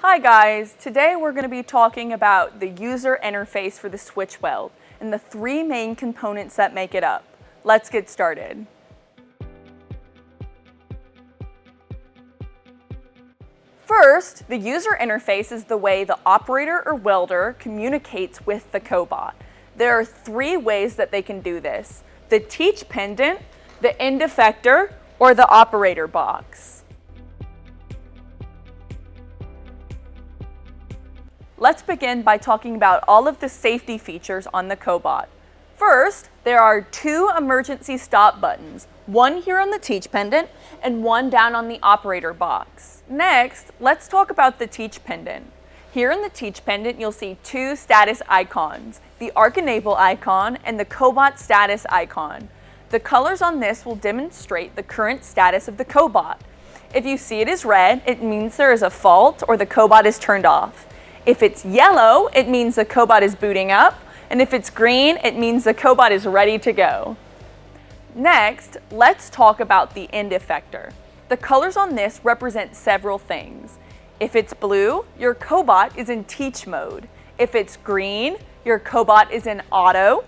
Hi guys, today we're going to be talking about the user interface for the SwitchWeld and the three main components that make it up. Let's get started. First, the user interface is the way the operator or welder communicates with the cobot. There are three ways that they can do this: the teach pendant, the end effector, or the operator box. Let's begin by talking about all of the safety features on the cobot. First, there are two emergency stop buttons, one here on the teach pendant and one down on the operator box. Next, let's talk about the teach pendant. Here in the teach pendant, you'll see two status icons, the arc enable icon and the cobot status icon. The colors on this will demonstrate the current status of the cobot. If you see it is red, it means there is a fault or the cobot is turned off. If it's yellow, it means the cobot is booting up, and if it's green, it means the cobot is ready to go. Next, let's talk about the end effector. The colors on this represent several things. If it's blue, your cobot is in teach mode. If it's green, your cobot is in auto.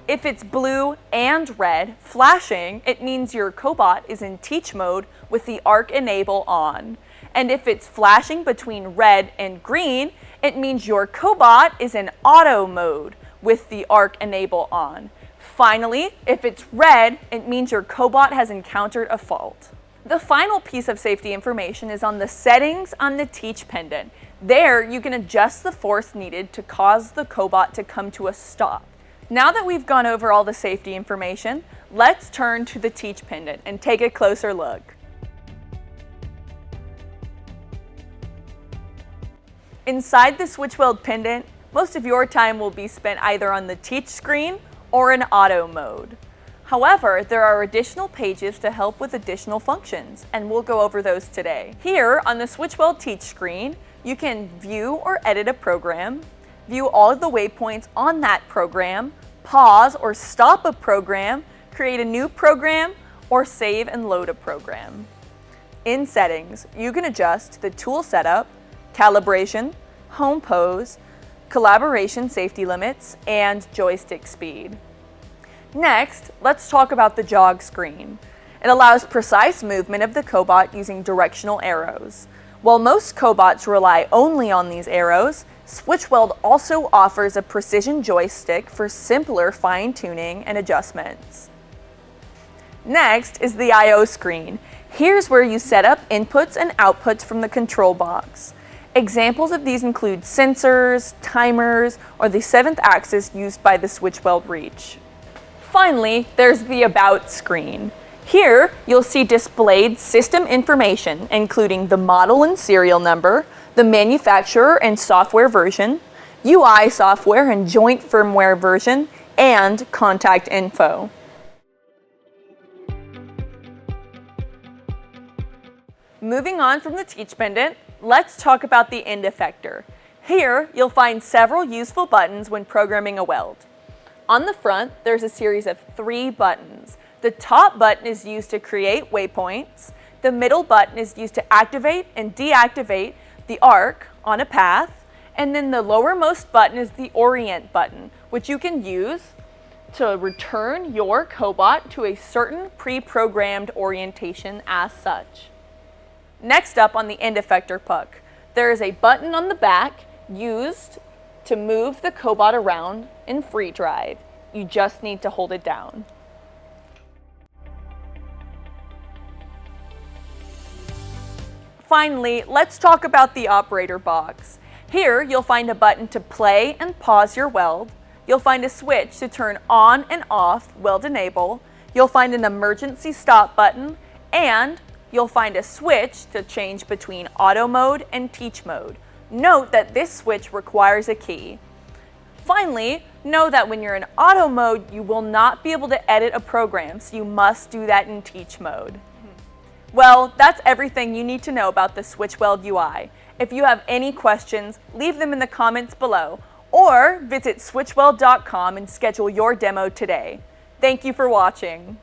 If it's blue and red, flashing, it means your cobot is in teach mode with the arc enable on. And if it's flashing between red and green, it means your cobot is in auto mode with the arc enable on. Finally, if it's red, it means your cobot has encountered a fault. The final piece of safety information is on the settings on the teach pendant. There, you can adjust the force needed to cause the cobot to come to a stop. Now that we've gone over all the safety information, let's turn to the teach pendant and take a closer look. Inside the SwitchWeld pendant, most of your time will be spent either on the teach screen or in auto mode. However, there are additional pages to help with additional functions, and we'll go over those today. Here on the SwitchWeld teach screen, you can view or edit a program, view all of the waypoints on that program, pause or stop a program, create a new program, or save and load a program. In settings, you can adjust the tool setup, calibration, home pose, collaboration safety limits, and joystick speed. Next, let's talk about the jog screen. It allows precise movement of the cobot using directional arrows. While most cobots rely only on these arrows, SwitchWeld also offers a precision joystick for simpler fine-tuning and adjustments. Next is the I/O screen. Here's where you set up inputs and outputs from the control box. Examples of these include sensors, timers, or the 7th axis used by the SwitchWeld Reach. Finally, there's the About screen. Here, you'll see displayed system information, including the model and serial number, the manufacturer and software version, UI software and joint firmware version, and contact info. Moving on from the teach pendant, let's talk about the end effector. Here, you'll find several useful buttons when programming a weld. On the front, there's a series of 3 buttons. The top button is used to create waypoints. The middle button is used to activate and deactivate the arc on a path. And then the lowermost button is the orient button, which you can use to return your cobot to a certain pre-programmed orientation as such. Next up on the end effector puck, there is a button on the back used to move the cobot around in free drive. You just need to hold it down. Finally, let's talk about the operator box. Here, you'll find a button to play and pause your weld. You'll find a switch to turn on and off weld enable. You'll find an emergency stop button, and you'll find a switch to change between auto mode and teach mode. Note that this switch requires a key. Finally, know that when you're in auto mode, you will not be able to edit a program, so you must do that in teach mode. Well, that's everything you need to know about the SwitchWeld UI. If you have any questions, leave them in the comments below, or visit switchweld.com and schedule your demo today. Thank you for watching.